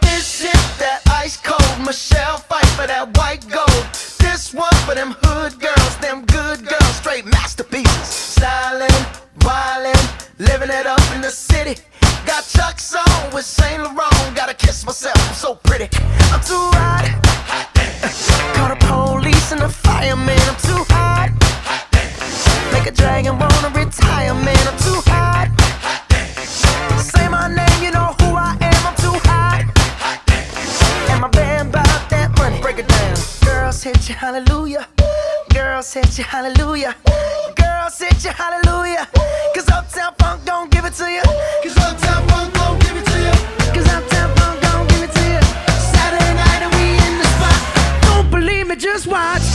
This is that ice cold Michelle fight for that white gold. This one for them hood girls, them good girls, straight masterpieces. Stylin', wildin', living it up in the city. Got Chuck's on with Saint Laurent. Gotta kiss myself, I'm so pretty. I'm too hot. Call the police and the fireman. I'm too hot. Make a dragon wanna retire, man. I'm too hot. Say my name, you know who I am. I'm too hot. And my band about that money. Break it down. Girls hit you, hallelujah. Girls hit you, hallelujah. Girls hit you, hallelujah. Cause Uptown Funk don't give it to you. Cause Uptown Funk don't give it to you. Cause Uptown Funk don't give it to you. Saturday night and we in the spot. Don't believe me, just watch.